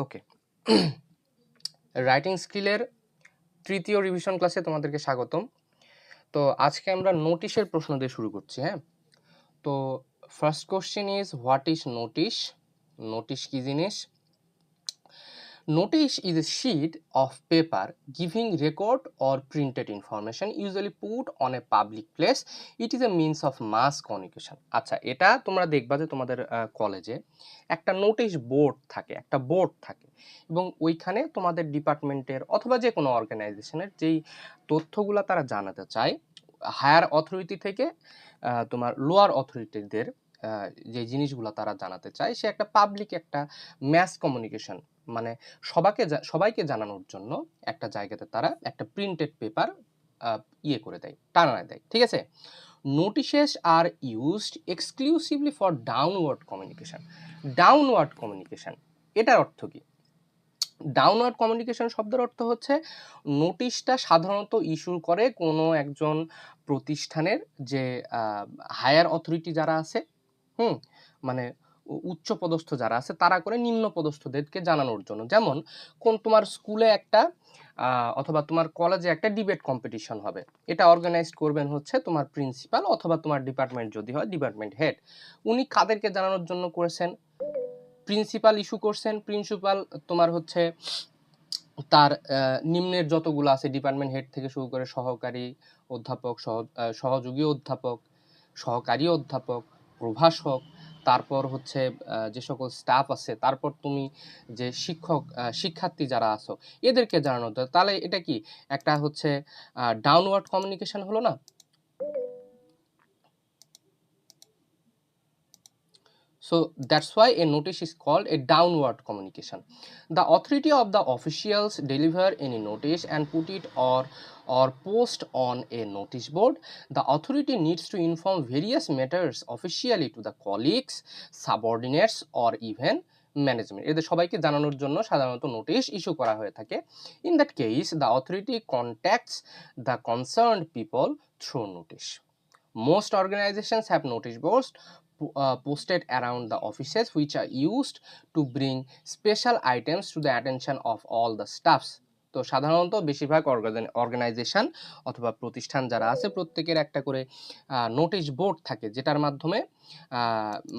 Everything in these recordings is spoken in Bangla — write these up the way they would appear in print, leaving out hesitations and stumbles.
ওকে, রাইটিং স্কিলের তৃতীয় রিভিশন ক্লাসে তোমাদেরকে স্বাগতম। তো আজকে আমরা নোটিশের প্রশ্ন দিয়ে শুরু করছি। হ্যাঁ, তো first question is what is notice? Notice কি জিনিস? Notice is a sheet of paper giving record or printed information usually put on a public place. It is a means of mass communication. আচ্ছা, এটা তোমরা দেখবা যে তোমাদের কলেজে একটা নোটিশ বোর্ড থাকে, একটা বোর্ড থাকে, এবং ওইখানে তোমাদের ডিপার্টমেন্টের অথবা যে কোনো অর্গানাইজেশনের যেই তথ্যগুলো তারা জানাতে চায় হায়ার অথরিটি থেকে তোমার লোয়ার অথরিটিদের যে জিনিসগুলো তারা জানাতে চায়, সে একটা পাবলিক একটা ম্যাস কমিউনিকেশন, মানে সবাইকে জানানোর জন্য একটা জায়গাতে তারা একটা প্রিন্টেড পেপার করে দেয়, টানায় দেয়। ঠিক আছে, notices are used exclusively for downward communication. Downward communication এটার অর্থ কি? ডাউনওয়ার্ড কমিউনিকেশন শব্দের অর্থ হচ্ছে নোটিশটা সাধারণত ইস্যু করে কোনো একজন প্রতিষ্ঠানের যে হায়ার অথরিটি যারা আছে, মানে উচ্চ পদস্থ যারা আছে, তারা করে নিম্ন পদস্থদেরকে জানানোর জন্য। যেমন তোমার স্কুলে একটা অথবা তোমার কলেজে একটা ডিবেট কম্পিটিশন হবে, এটা অর্গানাইজড করবেন হচ্ছে তোমার প্রিন্সিপাল অথবা তোমার ডিপার্টমেন্ট যদি হয় ডিপার্টমেন্ট হেড। উনি কাদেরকে জানানোর জন্য করেছেন? প্রিন্সিপাল ইস্যু করছেন। প্রিন্সিপাল তোমার হচ্ছে তার নিম্নের যতগুলো আছে ডিপার্টমেন্ট হেড থেকে শুরু করে সহকারী অধ্যাপক, সহযোগী অধ্যাপক, সহকারী অধ্যাপক, প্রভাষক, তারপর হচ্ছে যে সকল স্টাফ আছে, তারপর তুমি যে শিক্ষার্থী যারা আছো এদেরকে জানানো। তাহলে এটা কি একটা হচ্ছে ডাউনওয়ার্ড কমিউনিকেশন হলো না? So that's why a notice is called a downward communication. The authority of the officials deliver any notice and put it or post on a notice board. The authority needs to inform various matters officially to the colleagues, subordinates or even management. এদের সবাইকে জানানোর জন্য সাধারণত নোটিশ ইস্যু করা হয়ে থাকে। In that case the authority contacts the concerned people through notice. Most organizations have notice boards posted around the offices which are used to bring special items to the attention of all the staffs. তো সাধারণত বেশিরভাগ অর্গানাইজেশন অথবা প্রতিষ্ঠান যারা আছে প্রত্যেকের একটা করে নোটিশ বোর্ড থাকে, যেটার মাধ্যমে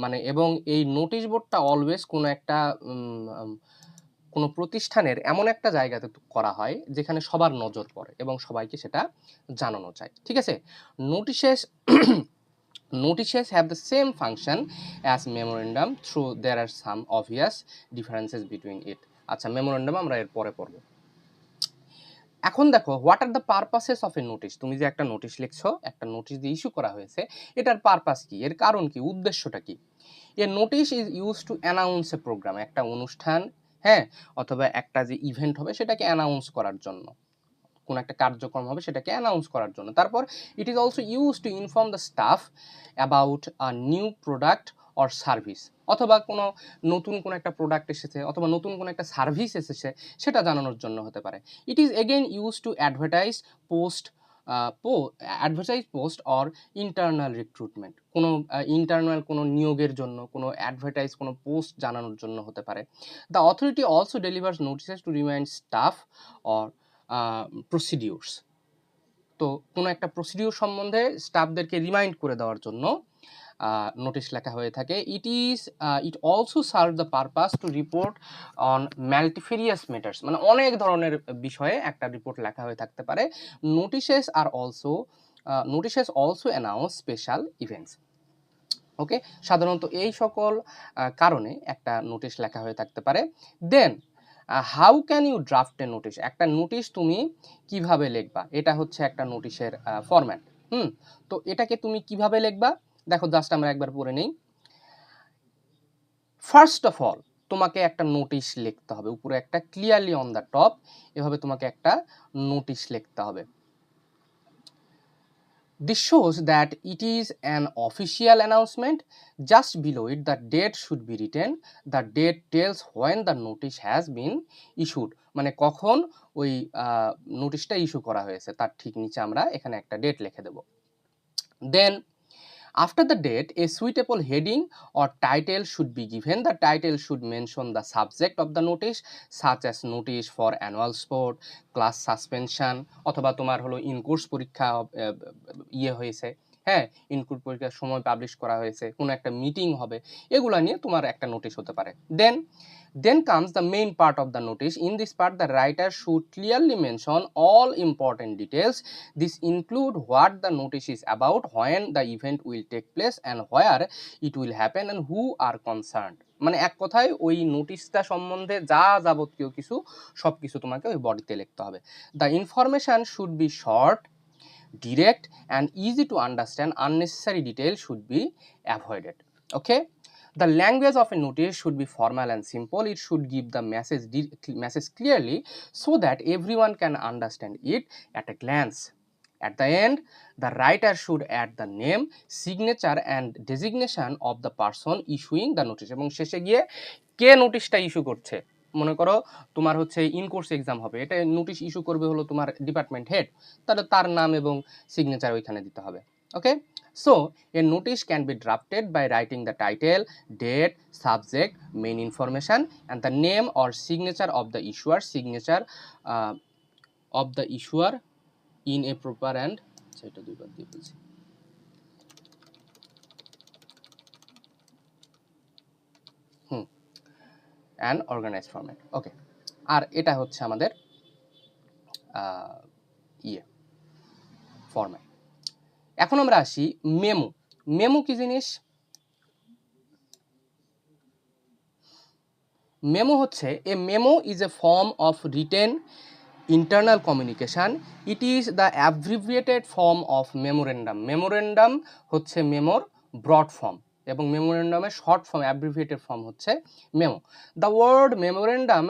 মানে, এবং এই নোটিশ বোর্ডটা অলওয়েজ কোনো প্রতিষ্ঠানের এমন একটা জায়গাতে করা হয় যেখানে সবার নজর পড়ে এবং সবাইকে সেটা জানানো চায়। ঠিক আছে, নোটিশেস Notices have the same function as memorandum, though there are some obvious differences between it. আচ্ছা, মেমোরেন্ডাম আমরা এর পরে পড়ব। এখন দেখো, what are the purposes of A notice. তুমি যে একটা নোটিশ লিখছো, একটা নোটিশ দিয়ে ইস্যু করা হয়েছে, এটার পারপাস কি, এর কারণ কি, উদ্দেশ্যটা কি? A notice is use to announce a programme, একটা অনুষ্ঠান, হ্যাঁ, অথবা একটা যে ইভেন্ট হবে সেটাকে অ্যানাউন্স করার জন্য, কোন একটা কার্যক্রম হবে সেটাকে অ্যানাউন্স করার জন্য। তারপর it is also use to inform the staff about a new product or service, অথবা কোনো নতুন কোনো একটা প্রোডাক্ট এসেছে অথবা নতুন কোনো একটা সার্ভিস এসেছে সেটা জানানোর জন্য হতে পারে। It is again use to advertise post or internal recruitment, কোনো ইন্টারনাল কোনো নিয়োগের জন্য কোনো অ্যাডভার্টাইজ কোনো পোস্ট জানানোর জন্য হতে পারে। The authority also delivers notices two remind staff or procedures. তো কোনো একটা প্রসিডিউর সম্বন্ধে স্টাফদেরকে রিমাইন্ড করে দেওয়ার জন্য নোটিশ লেখা হয়ে থাকে। It also serve the purpose to report on multifarious matters, মানে অনেক ধরনের বিষয়ে একটা রিপোর্ট লেখা হয়ে থাকতে পারে। নোটিশেস অলসো অ্যানাউন্স স্পেশাল ইভেন্টস। ওকে, সাধারণত এই সকল কারণে একটা নোটিশ লেখা হয়ে থাকতে পারে। Then how can you draft a notice? একটা নোটিশ তুমি কিভাবে লিখবা, এটা হচ্ছে একটা নোটিশের ফরম্যাট। তো এটাকে তুমি কিভাবে লিখবা, দেখো জাস্ট আমরা একবার পড়ে নেই। ফার্স্ট অফ অল তোমাকে একটা নোটিশ লিখতে হবে, উপরে একটা ক্লিয়ারলি অন দ্য টপ এভাবে তোমাকে একটা নোটিশ লিখতে হবে। This shows that it is an official announcement. Just below it, the date should be written. The date tells when the notice has been issued. মানে কখন ওই নোটিশটা ইস্যু করা হয়েছে তার ঠিক নিচে আমরা এখানে একটা ডেট লিখে দেব। দেন After the date, a suitable heading or title should be given. The title should mention the subject of the notice, such as notice for annual sport, class suspension, অথবা তোমার হলো ইনকোর্স পরীক্ষা ইয়ে হয়েছে, হ্যাঁ, ইনকোর্স পরীক্ষার সময় পাবলিশ করা হয়েছে, কোনো একটা মিটিং হবে, এগুলা নিয়ে তোমার একটা নোটিশ হতে পারে। Then comes the main part of the notice. In this part, the writer should clearly mention all important details. This include what the notice is about, when the event will take place, and where it will happen, and who are concerned. মানে এক কথায় ওই নোটিশটা সম্বন্ধে যা যাবতীয় কিছু সব কিছু তোমাকে ওই বডিতে লিখতে হবে। The information should be short, direct, and easy to understand. Unnecessary detail should be avoided. Okay. The language of a notice should be formal and simple. It should give the message clearly so that everyone can understand it at a glance. At the end, the writer should add the name, signature, and designation of the person issuing the notice. এবং শেষে গিয়ে কে নোটিশটা ইস্যু করছে, মনে করো তোমার হচ্ছে ইনকোর্স এক্সাম হবে, এটা নোটিশ ইস্যু করবে হলো তোমার ডিপার্টমেন্ট হেড, তাহলে তার নাম এবং সিগনেচার ওইখানে দিতে হবে। ওকে, so a notice can be drafted by writing the title, date, subject, main information, and the name or signature of the issuer, in a proper and সেটা দুইবার দিয়ে বলছি and organized format. ওকে, আর এটা হচ্ছে আমাদের ফরম্যাট। এখন আমরা আসি মেমো। মেমো কি জিনিস? মেমো হচ্ছে a memo is a form of written internal communication. It is the abbreviated form of memorandum. Memorandum হচ্ছে মেমোর ব্রড ফর্ম এবং মেমোরেন্ডামের শর্ট ফর্ম অ্যাব্রিভিয়েটেড ফর্ম হচ্ছে memo. The word memorandum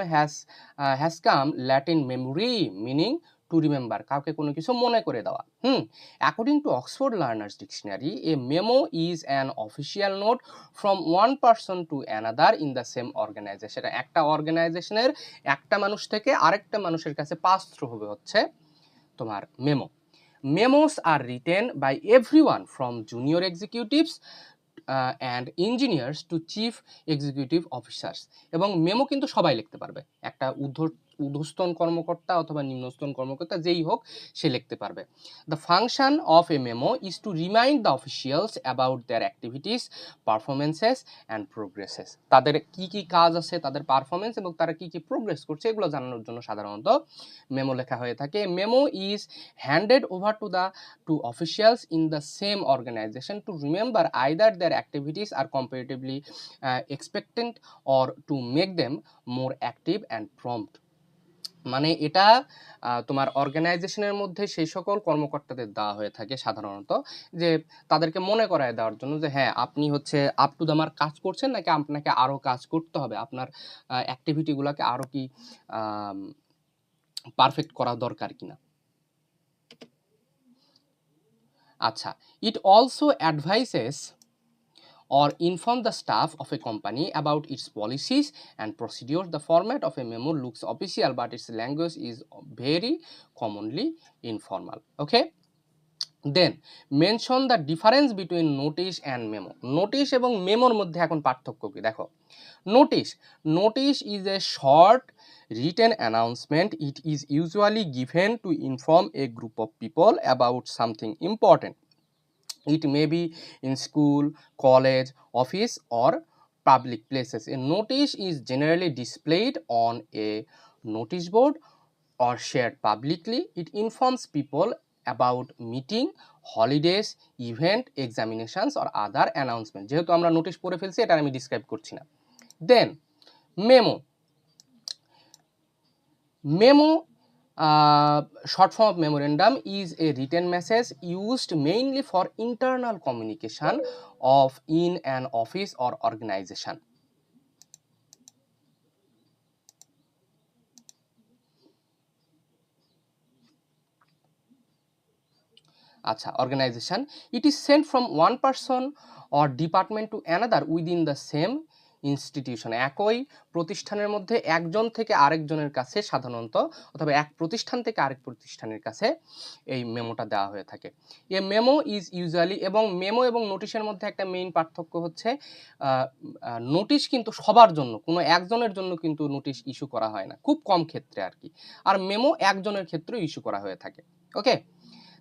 has come Latin memory meaning to remember, কাউকে কোনো কিছু মনে করে দেওয়া। According to Oxford learners dictionary, a memo is an official note from one person to another in the same organisation. একটা অর্গানাইজেশনের একটা মানুষ থেকে আরেকটা মানুষের কাছে পাস থ্রু হবে হচ্ছে তোমার memo. Memos are written by everyone from junior executives and engineers to chief executive officers. এবং মেমো কিন্তু সবাই লিখতে পারবে, একটা ঊর্ধ্বতন কর্মকর্তা অথবা নিম্নস্তন কর্মকর্তা যেই হোক সে লিখতে পারবে। The function of A memo is two remind the officials about their activities, performances and progresses. তাদের কি কি কাজ আছে, তাদের পারফরমেন্স এবং তারা কি কি প্রোগ্রেস করছে এগুলো জানানোর জন্য সাধারণত মেমো লেখা হয়ে থাকে। Memo is handed over to officials in the same organisation to remember either their activities are comparatively expectant or to make them more active and prompt. মানে এটা তোমার অর্গানাইজেশনের মধ্যে সেই সকল কর্মকর্তাদের দেওয়া হয়ে থাকে সাধারণত, যে তাদেরকে মনে করায় দেওয়ার জন্য যে হ্যাঁ আপনি হচ্ছে আপ টু দ্য মার্ক কাজ করছেন নাকি আপনাকে আরও কাজ করতে হবে, আপনার অ্যাক্টিভিটিগুলোকে আরও কি পারফেক্ট করা দরকার কিনা। আচ্ছা, it also advises or inform the staff of a company about its policies and procedures. The format of a memo looks official, but its language is very commonly informal. Okay, then mention the difference between notice and memo. Notice এবং মেমোর মধ্যে এখন পার্থক্য কি দেখো। Notice is a short written announcement. It is usually given to inform a group of people about something important. It may be in school, college, office, or public places. A notice is generally displayed on a notice board or shared publicly. It informs people about meeting, holidays, event, examinations, or other announcements. যেহেতু আমরা নোটিশ পড়ে ফেলছি, এটা আমি ডিসক্রাইব করছি না। Then memo short form of memorandum is a written message used mainly for internal communication of in an office or organization. Acha, organization. It is sent from one person or department to another within the same institution, একই প্রতিষ্ঠানের মধ্যে একজন থেকে আরেকজনের কাছে সাধারণত, অথবা এক প্রতিষ্ঠান থেকে আরেক প্রতিষ্ঠানের কাছে এই মেমোটা দেওয়া হয়ে থাকে। এ মেমো ইজ ইউজুয়ালি, এবং মেমো এবং নোটিশের মধ্যে একটা মেইন পার্থক্য হচ্ছে নোটিশ কিন্তু সবার জন্য, কোনো একজনের জন্য কিন্তু নোটিশ ইস্যু করা হয় না, খুব কম ক্ষেত্রে আর কি। আর মেমো একজনের ক্ষেত্রেও ইস্যু করা হয়ে থাকে। ওকে,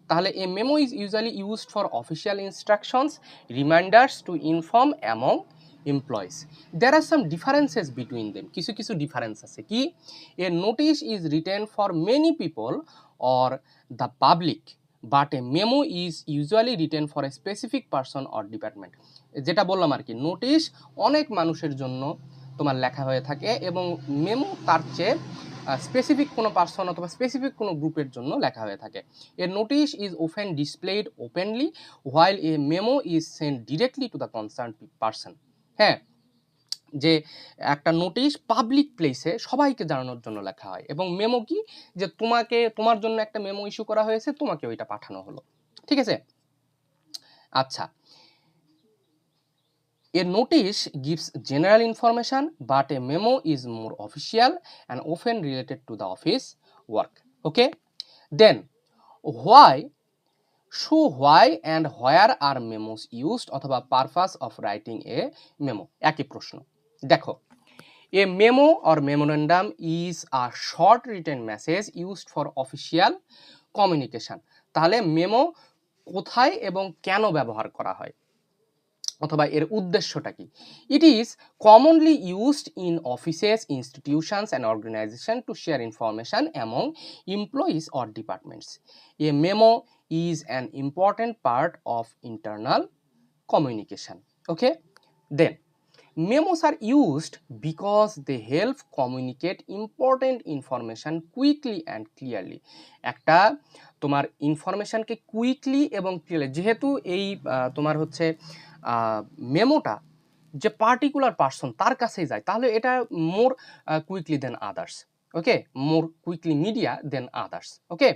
তাহলে a memo is usually used for official instructions, reminders to inform among employees. There are some differences between them, কিছু কিছু ডিফারেন্স আছে। কি? A notice is written for many people or the public, but a memo is usually written for a specific person or department. যেটা বললাম আর কি, নোটিশ অনেক মানুষের জন্য তোমার লেখা হয়ে থাকে, এবং মেমো তার চেয়ে স্পেসিফিক কোনো পার্সন অথবা স্পেসিফিক কোনো গ্রুপের জন্য লেখা হয়ে থাকে। A notice is open displayed openly, while a memo is send directly to the concern person. হ্যাঁ, যে একটা নোটিশ পাবলিক প্লেসে সবাইকে জানানোর জন্য লেখা হয়, এবং মেমো কি, যে তোমার জন্য একটা মেমো ইস্যু করা হয়েছে, তোমাকে ওইটা পাঠানো হলো। ঠিক আছে, আচ্ছা। A notice gives general information, but a memo is more official and often related to the office work. Okay, then why why and where are memos used, অথবা purpose of writing a memo, একই প্রশ্ন। দেখো, a memo or memorandum is a short written message used for official communication। তাহলে মেমো কোথায় এবং কেন ব্যবহার করা হয়, অথবা এর উদ্দেশ্যটা কি? It is commonly used in offices, institutions and organisation to share information among employees or departments. A memo is an important part of internal communication. Okay, then memos are used because they help communicate important information quickly and clearly। একটা তোমার ইনফরমেশনকে কুইকলি এবং ক্লিয়ারলি, যেহেতু এই তোমার হচ্ছে মেমোটা যে পার্টিকুলার পার্সন তার কাছেই যায়, তাহলে এটা more quickly than others. Okay, more quickly media than others. Okay,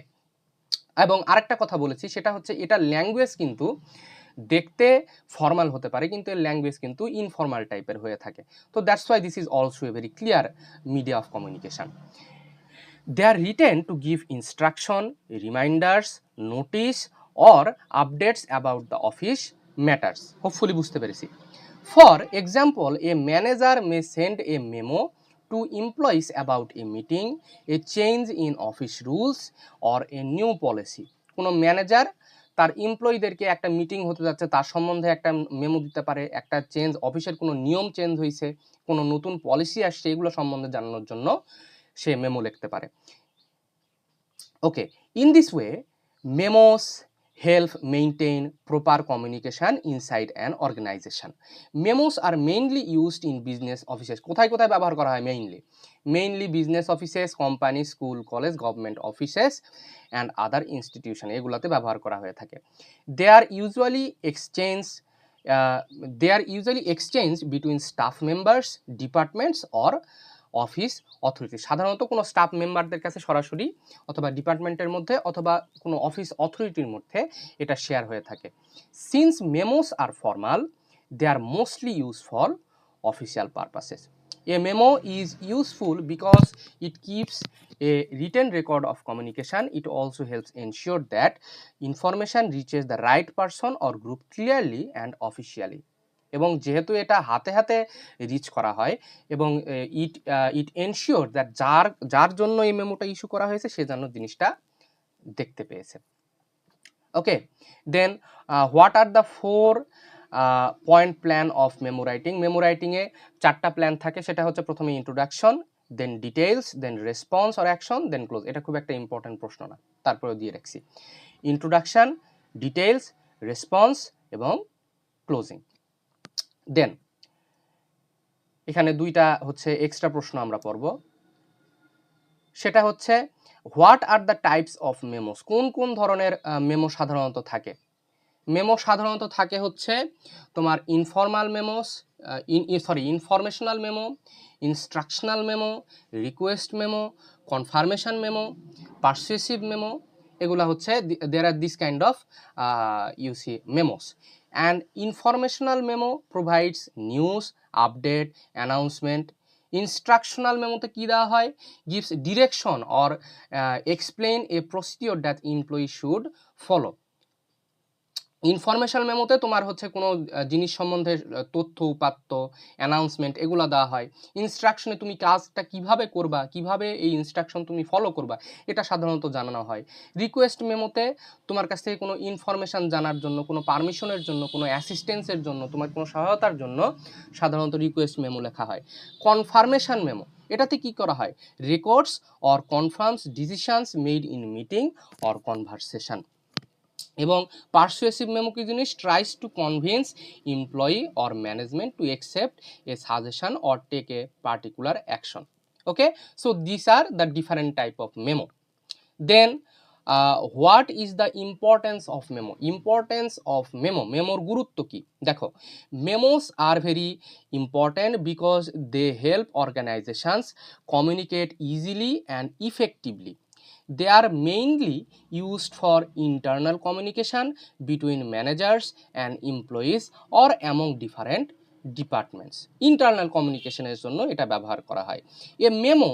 এবং আরেকটা কথা বলেছি, সেটা হচ্ছে এটার ল্যাঙ্গুয়েজ কিন্তু দেখতে ফর্মাল হতে পারে, কিন্তু এর ল্যাঙ্গুয়েজ কিন্তু ইনফর্মাল টাইপের হয়ে থাকে। তো that's why this is also a very clear media of communication. They are written to give instruction, reminders, notice or updates about the office matters. Hopefully বুঝতে পেরেছি। For example, a manager may send a memo to employees about a meeting, a change in office rules or a new policy. কোনো ম্যানেজার তার এমপ্লয়ীদেরকে একটা মিটিং হতে যাচ্ছে তার সম্বন্ধে একটা মেমো দিতে পারে, একটা চেঞ্জ, অফিসের কোনো নিয়ম চেঞ্জ হয়েছে, কোনো নতুন পলিসি আসছে, এগুলো সম্বন্ধে জানানোর জন্য সে মেমো লিখতে পারে। Okay, in this way memos help maintain proper communication inside an organization. Memos are mainly used in business offices. কোথায় কোথায় ব্যবহার করা হয়? mainly business offices, company, school, college, government offices and other institution, এগুলাতে ব্যবহার করা হয়ে থাকে। They are usually exchanged between staff members, departments or office authority. সাধারণত কোনো স্টাফ মেম্বারদের কাছে সরাসরি, অথবা ডিপার্টমেন্টের মধ্যে, অথবা কোনো অফিস অথরিটির মধ্যে এটা শেয়ার হয়ে থাকে। Since memos are formal, they are mostly use for official purposes. A memo is useful because it keeps a written record of communication. It also helps ensure that information reaches the right person or group clearly and officially. এবং যেহেতু এটা হাতে হাতে রিচ করা হয়, এবং ইট এনশিওর দ্যাট যার জন্য এই মেমোটা ইস্যু করা হয়েছে সে যেন জিনিসটা দেখতে পেয়েছে। Okay, then what are the 4 point plan of memo writing. Memo রাইটিংয়ে 4টা প্ল্যান থাকে, সেটা হচ্ছে প্রথমে introduction, then details, then response or action, then close. এটা খুব একটা ইম্পর্টেন্ট প্রশ্ন না, তারপরে দিয়ে রাখছি। ইন্ট্রোডাকশন, ডিটেলস, রেসপন্স এবং ক্লোজিং। দেন এখানে 2টা হচ্ছে এক্সট্রা প্রশ্ন আমরা পড়ব, সেটা হচ্ছে what are the types of memos. কোন কোন ধরনের মেমো সাধারণত থাকে? মেমো সাধারণত থাকে হচ্ছে তোমার informal memos, informational memo, instructional memo, request memo, confirmation memo, persuasive memo. এগুলা হচ্ছে there are this kind of ইউসি memos. An informational memo provides news, update, announcement. Instructional মেমোতে কি দেওয়া হয়? Gives direction or explain a procedure that employee should follow. Informational মেমোতে তোমার হচ্ছে কোনো জিনিস সম্বন্ধে তথ্য উপাত্ত, অ্যানাউন্সমেন্ট এগুলো দেওয়া হয়। ইনস্ট্রাকশনে তুমি কাজটা কিভাবে করবা, কিভাবে এই ইনস্ট্রাকশন তুমি ফলো করবা, এটা সাধারণত জানানো হয়। রিকোয়েস্ট মেমোতে তোমার কাছ থেকে কোনো ইনফরমেশান জানার জন্য, কোনো পারমিশনের জন্য, কোনো অ্যাসিস্ট্যান্সের জন্য, তোমার কোনো সহায়তার জন্য সাধারণত রিকোয়েস্ট মেমো লেখা হয়। কনফার্মেশন মেমো, এটাতে কি করা হয়? Records or confirms decisions made in meeting or conversation. এবং পারসুয়েসিভ মেমো কি জিনিস? Tries to convince employee or management to accept a suggestion or take a particular action. Okay, so this are the different type of memo. Then what is the importance of memo? Importance of memo, মেমোর গুরুত্ব কি? দেখো, memos are very important because they help organisations communicate easily and effectively. They are mainly used for internal communication between managers and employees or among different departments. Internal communication এর জন্য এটা ব্যবহার করা হয়। A memo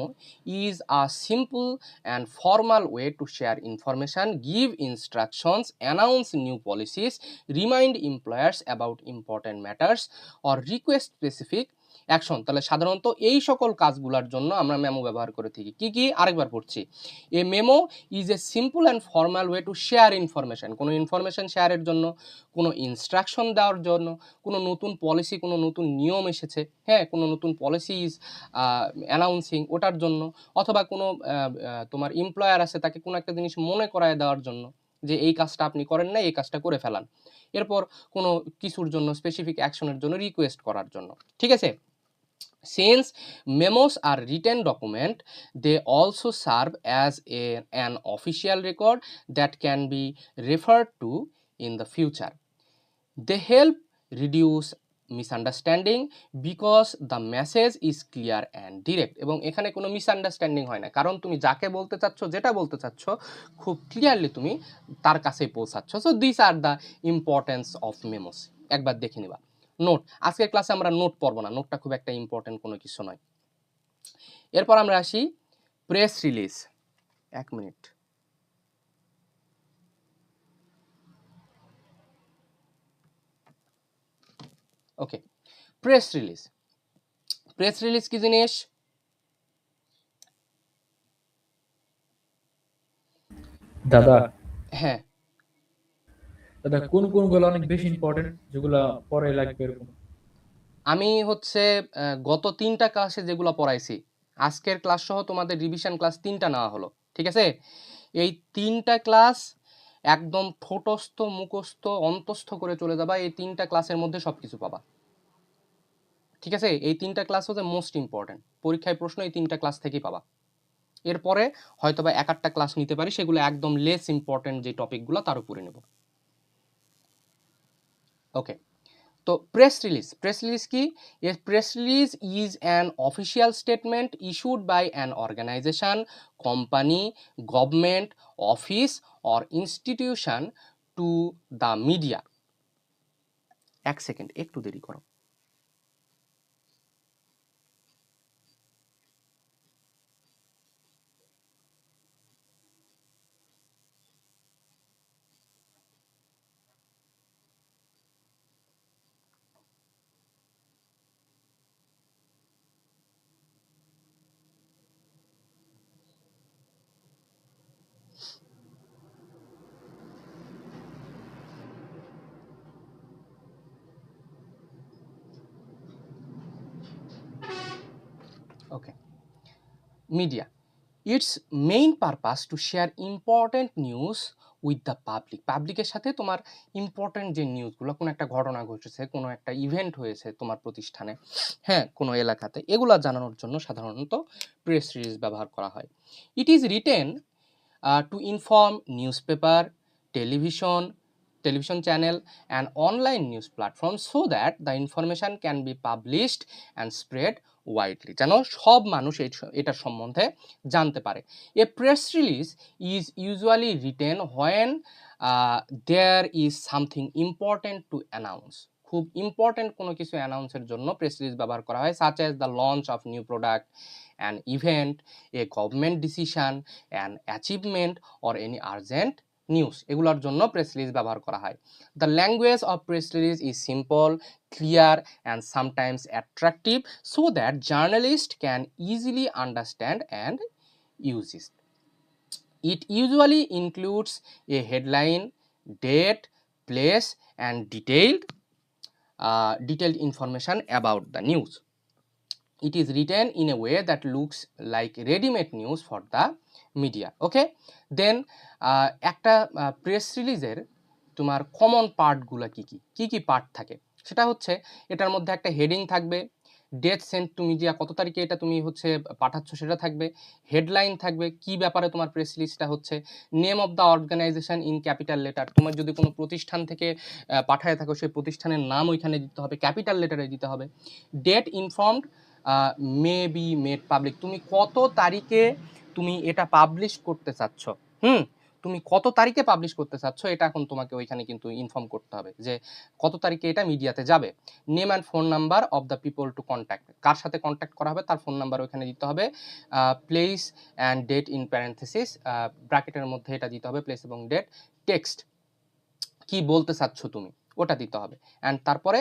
is a simple and formal way to share information, give instructions, announce new policies, remind employers about important matters or request specific action. তাহলে সাধারণত এই সকল কাজগুলোর জন্য আমরা মেমো ব্যবহার করে থাকি। কি কি? আরেকবার পড়ছি। A memo is a simple and formal way to share information. কোনো ইনফরমেশান শেয়ারের জন্য, কোনো ইনস্ট্রাকশন দেওয়ার জন্য, কোনো নতুন পলিসি, কোনো নতুন নিয়ম এসেছে, হ্যাঁ, কোনো নতুন পলিসি ইজ অ্যানাউন্সিং, ওটার জন্য, অথবা কোনো তোমার এমপ্লয়ার আছে তাকে কোনো একটা জিনিস মনে করায় দেওয়ার জন্য যে এই কাজটা আপনি করেন না, এই কাজটা করে ফেলান। এরপর কোনো কিছুর জন্য, স্পেসিফিক অ্যাকশনের জন্য রিকোয়েস্ট করার জন্য। ঠিক আছে? Since memos are written document, they also serve as an official record that can be referred to in the future. They help reduce misunderstanding because the message is clear and direct. এবং এখানে কোনো মিসআন্ডারস্ট্যান্ডিং হয় না, কারণ তুমি যাকে বলতে চাচ্ছ, যেটা বলতে চাচ্ছ, খুব ক্লিয়ারলি তুমি তার কাছেই পৌঁছাচ্ছ। So this are the importance of memos. একবার দেখে নিবা। নোট, আজকের ক্লাসে আমরা নোট পড়বো না, নোটটা খুব একটা ইম্পর্টেন্ট কোনো কিছু নয়। এরপর আমরা আসি প্রেস রিলিজ। এক মিনিট। ওকে, প্রেস রিলিজ। প্রেস রিলিজ কি জিনিস? দাদা, হ্যাঁ দাদা কোন কোনগুলো অনেক বেশি ইম্পর্টেন্ট, যেগুলো পরে লাগবে এরকম? আমি হচ্ছে গত 3টা ক্লাসে যেগুলো পড়াইছি, আজকের ক্লাস সহ তোমাদের রিভিশন ক্লাস 3টা নেওয়া হলো। ঠিক আছে? এই 3টা ক্লাস একদম ঠোঁটস্থ, মুখস্থ, অন্তস্থ করে চলে যাবা। এই 3টা ক্লাসের মধ্যে সব কিছু পাবা। ঠিক আছে? এই 3টা ক্লাস হচ্ছে মোস্ট ইম্পর্টেন্ট। পরীক্ষায় প্রশ্ন এই 3টা ক্লাস থেকেই পাবা। এরপরে হয়তোবা এক একটা ক্লাস নিতে পারি, সেগুলো একদম লেস ইম্পর্টেন্ট যে টপিকগুলো তার উপরে নেব। ওকে, তো প্রেস রিলিজ। প্রেস রিলিজ কি? A press release is an official statement issued by an organisation, company, government, office or institution to the media. এক সেকেন্ড, একটু দেরি করো। Okay, media, its main purpose to share important news with the public. পাবলিকের সাথে তোমার ইম্পর্টেন্ট যে নিউজগুলো, কোনো একটা ঘটনা ঘটেছে, কোনো একটা ইভেন্ট হয়েছে তোমার প্রতিষ্ঠানে, হ্যাঁ, কোনো এলাকাতে, এগুলা জানানোর জন্য সাধারণত প্রেস রিলিজ ব্যবহার করা হয়। It is written to inform newspaper, television channel and online news platforms so that the information can be published and spread widely, যেন সব মানুষ এটার সম্বন্ধে জানতে পারে। A press release is usually written when there is something important to announce, খুব ইম্পর্টেন্ট কোনো কিছু অ্যানাউন্সের জন্য প্রেস রিলিজ ব্যবহার করা হয়, such as the launch of new product, an event, a government decision, an achievement or any urgent news, এগুলোর জন্য প্রেস রিলিজ ব্যবহার করা হয়। The language of press release is simple, clear, and sometimes attractive so that journalists can easily understand and use it. It usually includes a headline, date, place, and detailed information about the news. It is written in a way that looks like ready-made news for the media. Okay, then একটা প্রেস রিলিজের তোমার কমন পার্টগুলো কি কি পার্ট থাকে, সেটা হচ্ছে এটার মধ্যে একটা হেডিং থাকবে, ডেট সেন্ট টু মিডিয়া, কত তারিখে এটা তুমি হচ্ছে পাঠাচ্ছ সেটা থাকবে, হেডলাইন থাকবে কি ব্যাপারে তোমার প্রেস রিলিজটা হচ্ছে, name of the organisation in capital letter, তোমার যদি কোনো প্রতিষ্ঠান থেকে পাঠায় থাকো সেই প্রতিষ্ঠানের নাম ওইখানে দিতে হবে, ক্যাপিটাল লেটারে দিতে হবে, date informed may be made public, তুমি কত তারিখে তুমি এটা পাবলিশ করতে চাচ্ছ, তুমি কত তারিখে পাবলিশ করতে চাচ্ছ এটা এখন তোমাকে ওইখানে কিন্তু ইনফর্ম করতে হবে যে কত তারিখে এটা মিডিয়াতে যাবে। Name and phone number of the people to contact, কার সাথে কন্ট্যাক্ট করা হবে তার ফোন নাম্বার ওইখানে দিতে হবে, place and date in parenthesis, ব্র্যাকেটের মধ্যে এটা দিতে হবে, প্লেস এবং ডেট, টেক্সট কি বলতে চাচ্ছ তুমি ওটা দিতে হবে, অ্যান্ড তারপরে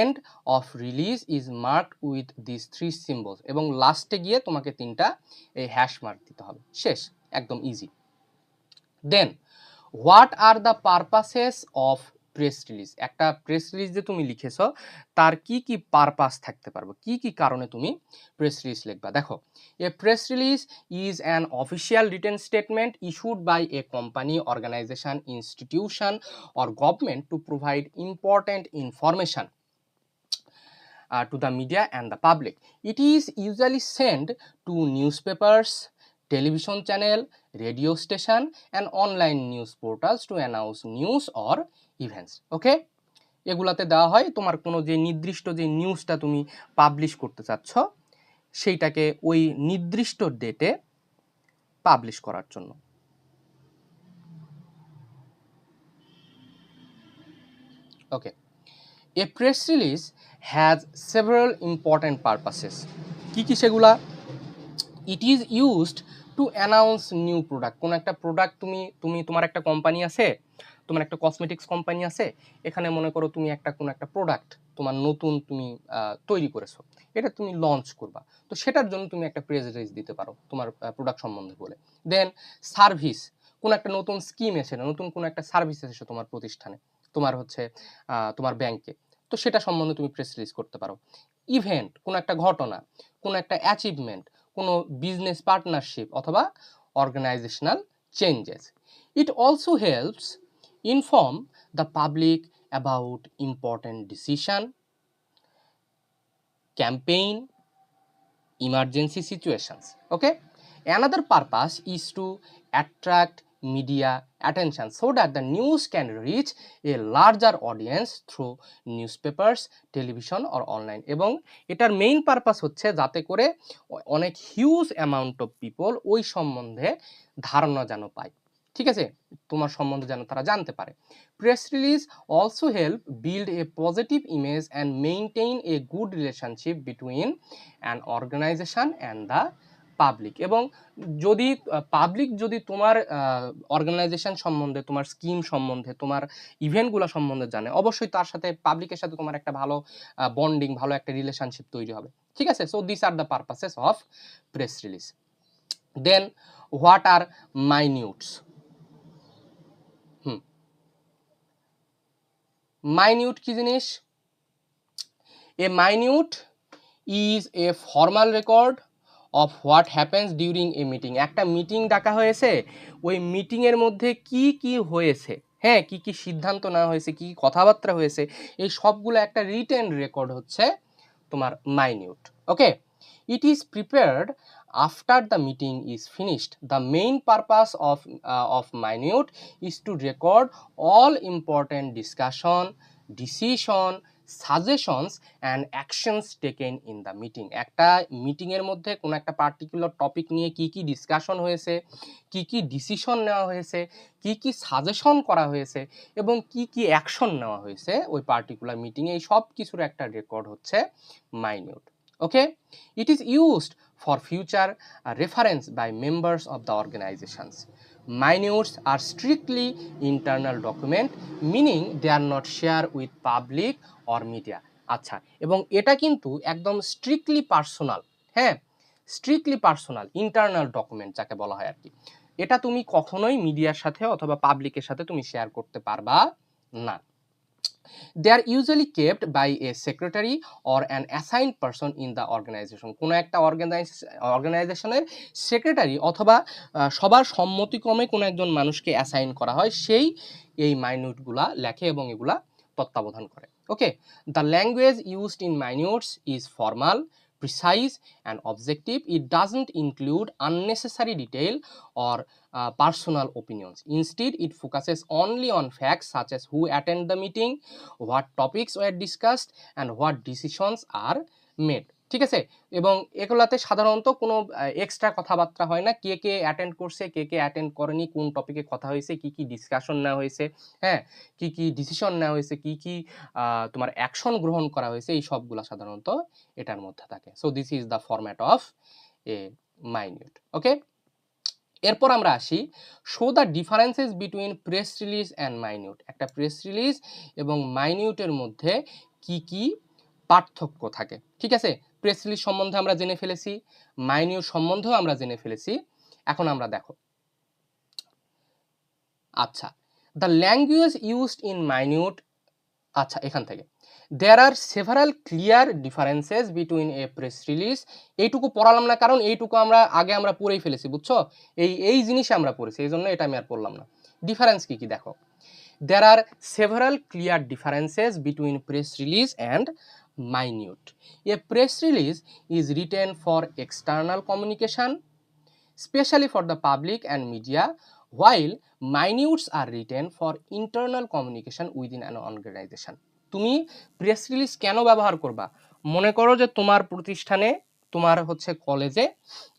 end of release is marked with this 3 symbols, এবং লাস্টে গিয়ে তোমাকে 3টা এই হ্যাশ মার্ক দিতে হবে, শেষ, একদম easy. Then what are the purposes of press release, একটা প্রেস রিলিজ যে তুমি লিখেছো তার কি কি পারপাস থাকতে পারবে, কি কি কারণে তুমি প্রেস রিলিজ লিখবা। দেখো, a press release is an official written statement issued by a company, organisation, institution or government to provide important information to the media and the public. It is usually sent to newspapers, television channel, radio station, and online news portals to announce news or events. Okay? এগুলাতে দেওয়া হয় তোমার কোনো যে নির্দিষ্ট যে নিউজটা তুমি পাবলিশ করতে চাচ্ছ সেইটাকে ওই নির্দিষ্ট ডেটে পাবলিশ করার জন্য। Okay, a press release has several important purposes, কি সেগুলা? It is used to announce new product, কোনো একটা প্রোডাক্ট তুমি তোমার একটা কোম্পানি আছে, তোমার একটা কসমেটিক্স কোম্পানি আছে, এখানে মনে করো তুমি কোনো একটা প্রোডাক্ট তোমার নতুন তুমি তৈরি করেছো, এটা তুমি লঞ্চ করবা, তো সেটার জন্য তুমি একটা প্রেস রিলিজ দিতে পারো তোমার প্রোডাক্ট সম্বন্ধে বলে। দেন সার্ভিস, কোনো একটা নতুন স্কিম এসে, নতুন কোনো একটা সার্ভিস এসেছে তোমার প্রতিষ্ঠানে, তোমার হচ্ছে তোমার ব্যাংকে, তো সেটা সম্বন্ধে তুমি প্রেস রিলিজ করতে পারো। ইভেন্ট, কোনো একটা ঘটনা, কোনো একটা অ্যাচিভমেন্ট, কোনো বিজনেস পার্টনারশিপ অথবা organisational changes. It also helps inform the public about important decision, campaign, emergency situations. Okay, another purpose is to attract media attention so that the news can reach a larger audience through newspapers, television or online, এবং এটার মেইন পারপাস হচ্ছে যাতে করে অনেক হিউজ অ্যামাউন্ট অফ পিপল ওই সম্বন্ধে ধারণা যেন পায়, ঠিক আছে, তোমার সম্বন্ধে যেন তারা জানতে পারে। Press release also help build a positive image and maintain a good relationship between an organisation and the public, এবং যদি পাবলিক যদি তোমার অর্গানাইজেশন সম্বন্ধে, তোমার স্কিম সম্বন্ধে, তোমার ইভেন্টগুলো সম্বন্ধে জানে, অবশ্যই তার সাথে পাবলিকের সাথে তোমার একটা ভালো বন্ডিং, ভালো একটা রিলেশনশিপ তৈরি হবে, ঠিক আছে। So this are the purposes of press release. Then what are minutes? Minute কি জিনিস? A minute is a formal record of what happens during a meeting, একটা মিটিং ডাকা হয়েছে, ওই মিটিংয়ের মধ্যে কি হয়েছে, হ্যাঁ, কি সিদ্ধান্ত নেওয়া হয়েছে, কি কথাবার্তা হয়েছে, এই সবগুলো একটা রিটেন রেকর্ড হচ্ছে তোমার minute. Okay, it is prepared after the meeting is finished. The main purpose of minute is to record all important discussion, decision, suggestions and actions taken in the meeting. একটা মিটিংয়ের মধ্যে কোনো একটা পার্টিকুলার টপিক নিয়ে কি কি ডিসকাশন হয়েছে, কি কি ডিসিশন নেওয়া হয়েছে, কি কি সাজেশন করা হয়েছে এবং কি কি অ্যাকশন নেওয়া হয়েছে ওই পার্টিকুলার মিটিংয়ে, এই সব কিছুর একটা রেকর্ড হচ্ছে minute. Okay, it is used for future reference by members of the organizations. Minutes are strictly internal document, meaning they are not shared with public or media. আচ্ছা, এবং এটা কিন্তু একদম স্ট্রিক্টলি পার্সোনাল, হ্যাঁ, স্ট্রিক্টলি পার্সোনাল ইন্টারনাল ডকুমেন্ট যাকে বলা হয় আর কি। এটা তুমি কখনোই মিডিয়ার সাথে অথবা পাবলিকের সাথে তুমি শেয়ার করতে পারবা না। They are usually kept by a secretary or an assigned person in the organization. কোনো একটা অর্গানাইজেশনের সেক্রেটারি অথবা সবার সম্মতিক্রমে কোনো একজন মানুষকে অ্যাসাইন করা হয়, সেই এই মাইনিউটগুলা লেখে এবং এগুলা তত্ত্বাবধান করে। Okay, the language used in minutes is formal, precise and objective. It doesn't include unnecessary detail or personal opinions. Instead, it focuses only on facts such as who attend the meeting, what topics were discussed and what decisions are made. ঠিক আছে, এবং এগুলাতে সাধারণত কোনো এক্সট্রা কথাবার্তা হয় না, কে কে অ্যাটেন্ড করছে, কে কে অ্যাটেন্ড করেনি, কোন টপিকে কথা হয়েছে, কি কি ডিসকাশন নেওয়া হয়েছে, হ্যাঁ, কি কি ডিসিশন নেওয়া হয়েছে, কি কি তোমার অ্যাকশন গ্রহণ করা হয়েছে, এই সবগুলা সাধারণত এটার মধ্যে থাকে। So this is the format of a minute. Okay, এরপর আমরা আসি show the differences between press release and minute. একটা প্রেস রিলিজ এবং মাইনিউটের মধ্যে কি কি পার্থক্য থাকে। ঠিক আছে, প্রেস রিলিজ সম্বন্ধে আমরা জেনে ফেলেছি, মাইনিউট সম্বন্ধেও আমরা জেনে ফেলেছি। এখন আমরা দেখো, আচ্ছা, the language used in minute, আচ্ছা এখান থেকে there are several clear differences between a press release. এইটুকু পড়ালাম না, কারণ এইটুকু আমরা পড়েই ফেলেছি, বুঝছো, এই জিনিস আমরা পড়েছি, এই জন্য এটা আমি আর পড়লাম না। ডিফারেন্স কি কি দেখো, there are several clear differences between press release and minute. A press release is written for external communication, especially for the public and media, while minutes are written for internal communication within an organization. তুমি প্রেস রিলিজ কেন ব্যবহার করবা? মনে করো যে তোমার প্রতিষ্ঠানে, তোমার হচ্ছে কলেজে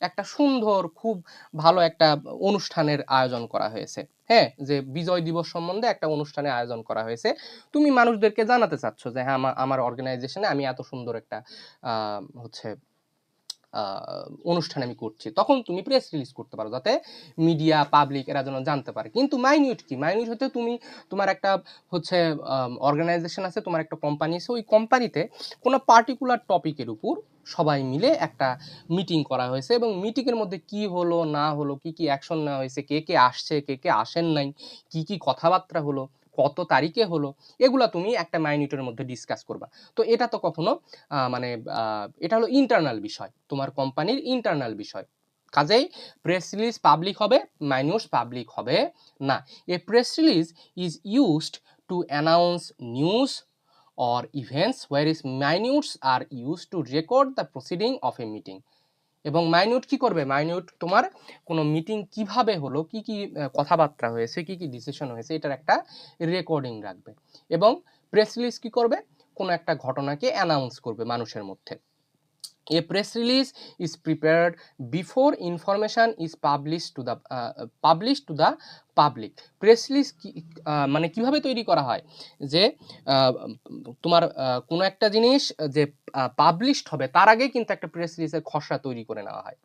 একটা সুন্দর খুব ভালো একটা অনুষ্ঠানের আয়োজন করা হয়েছে, হ্যাঁ, যে বিজয় দিবস সম্বন্ধে একটা অনুষ্ঠানের আয়োজন করা হয়েছে। তুমি মানুষদেরকে জানাতে চাচ্ছ যে হ্যাঁ, আমার অর্গানাইজেশনে আমি এত সুন্দর একটা হচ্ছে অনুষ্ঠান আমি করছি, তখন তুমি প্রেস রিলিজ করতে পারো যাতে মিডিয়া পাবলিক এরা যেন জানতে পারে। কিন্তু মাইনিউট কি, মাইনিউট হতে তুমি তোমার একটা হচ্ছে অর্গানাইজেশন আছে, তোমার একটা কোম্পানি আছে, ওই কোম্পানিতে কোনো পার্টিকুলার টপিকের উপর সবাই মিলে একটা মিটিং করা হয়েছে এবং মিটিংয়ের মধ্যে কি হলো না হলো, কি কি অ্যাকশন নেওয়া হয়েছে, কে কে আসছে, কে কে আসেন নাই, কি কি কথাবার্তা হলো, কত তারিখে হলো, এগুলা তুমি একটা মাইনিউটের মধ্যে ডিসকাস করবা। তো এটা তো কখনো মানে এটা হলো ইন্টারনাল বিষয়, তোমার কোম্পানির ইন্টারনাল বিষয়, কাজেই প্রেস রিলিজ পাবলিক হবে, মাইনিউটস পাবলিক হবে না। A press release is used to announce news or events, whereas minutes are used to record the proceeding of a meeting. এবং মাইনিউট কি করবে, মাইনিউট তোমার কোনো মিটিং কিভাবে হলো, কি কি কথাবার্তা হয়েছে, কি কি ডিসিশন হয়েছে, এটার একটা রেকর্ডিং রাখবে। এবং প্রেস রিলিজ কি করবে, কোনো একটা ঘটনাকে অ্যানাউন্স করবে মানুষের মধ্যে। A press release is prepared before information is published to the public. Press release মানে কিভাবে তৈরি করা হয়, যে তোমার কোনো একটা জিনিস যে পাবলিশড হবে তার আগে কিন্তু একটা প্রেস রিলিজের খসড়া তৈরি করে নেওয়া হয়।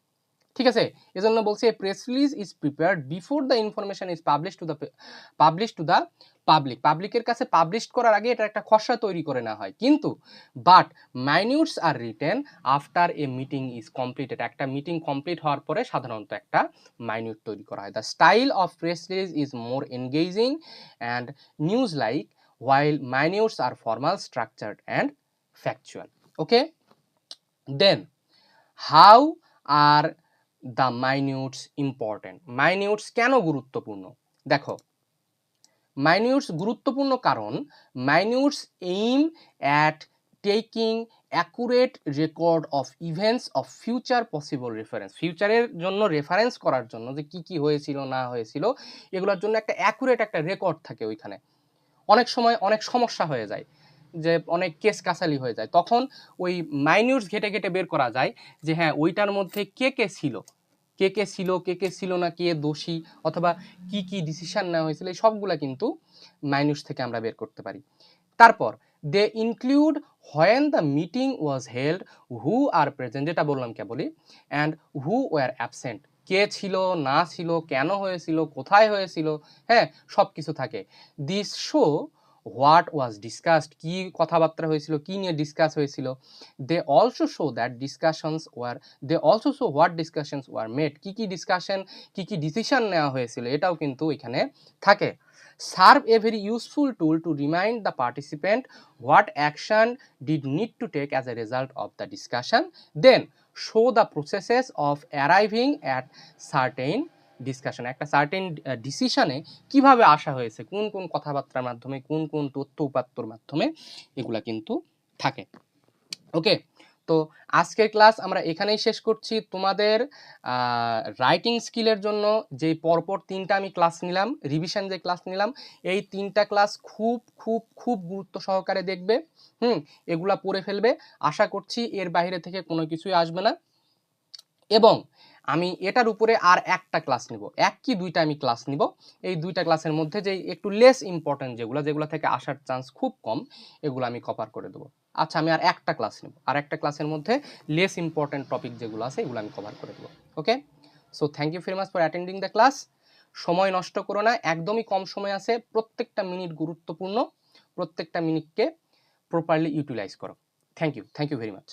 ঠিক আছে, এজন্য বলছি press release is prepared before the information is publish to the public. পাবলিকের কাছে পাবলিশ করার আগে এটা একটা খসড়া তৈরি করে নেওয়া হয়, কিন্তু but minutes are written after a meeting is completed. একটা মিটিং কমপ্লিট হওয়ার পরে সাধারণত একটা মাইনিউট তৈরি করা হয়। The style of press release is more engaging and news like, while minutes are formal, structured and factual. Okay, then how are the minutes important? minutes কেন গুরুত্বপূর্ণ? দেখো, minutes গুরুত্বপূর্ণ কারণ minutes aim at taking accurate record of events of future possible reference. ফিউচারের জন্য রেফারেন্স করার জন্য যে কি কি হয়েছিল না হয়েছিল এগুলোর জন্য একটা অ্যাকুরেট একটা রেকর্ড থাকে ওইখানে। অনেক সময় অনেক সমস্যা হয়ে যায়, যে অনেক কেস কাসালি হয়ে যায়, তখন ওই মাইনিউটস ঘেটে ঘেটে বের করা যায় যে হ্যাঁ ওইটার মধ্যে কে কে ছিল, কে কে ছিল, কে কে ছিল না, কে দোষী, অথবা কি কি ডিসিশন নেওয়া হয়েছিল, এই সবগুলা কিন্তু মাইনিউটস থেকে আমরা বের করতে পারি। তারপর they include when the meeting was held, who are present, যেটা বললাম কেবলই, অ্যান্ড হু ওয়ার অ্যাবসেন্ট, কে ছিল না ছিল, কেন হয়েছিল, কোথায় হয়েছিল, হ্যাঁ সব কিছু থাকে। This show what was discussed, কি কথাবার্তা হয়েছিল, কি নিয়ে ডিসকাস হয়েছিল। They also show that discussions were, they also show what discussions were made, কি কি ডিসকাশন, কি কি ডিসিশন নেওয়া হয়েছিল, এটাও কিন্তু এখানে থাকে। Serve a very useful tool two remind the participant what action did need to take as a result of the discussion, then show the processes of arriving at certain discussion, একটা সার্টেন ডিসিশনে কিভাবে আসা হয়েছে, কোন কোন কথাবার্তার মাধ্যমে, কোন কোন তথ্য উপাত্তর মাধ্যমে, এগুলা কিন্তু থাকে। ওকে, তো আজকের ক্লাস আমরা এখানেই শেষ করছি। তোমাদের রাইটিং স্কিলের জন্য যে পরপর 3টা আমি ক্লাস নিলাম, রিভিশন যে ক্লাস নিলাম, এই 3টা ক্লাস খুব খুব খুব গুরুত্ব সহকারে দেখবে। এগুলা পড়ে ফেলবে। আশা করছি এর বাইরে থেকে কোনো কিছুই আসবে না। এবং আমি এটার উপরে আর একটা ক্লাস নিব, 1 কি 2টা আমি ক্লাস নিব। এই 2টা ক্লাসের মধ্যে যেই একটু লেস ইম্পর্টেন্ট যেগুলো থেকে আসার চান্স খুব কম, এগুলো আমি কভার করে দেবো। আচ্ছা, আমি আর একটা ক্লাস নেব, আর একটা ক্লাসের মধ্যে লেস ইম্পর্টেন্ট টপিক যেগুলো আছে এগুলো আমি কভার করে দেবো। Okay, so thank you very much for attending the class. সময় নষ্ট করো না, একদমই কম সময় আছে, প্রত্যেকটা মিনিট গুরুত্বপূর্ণ, প্রত্যেকটা মিনিটকে প্রপারলি ইউটিলাইজ করো। Thank you very much.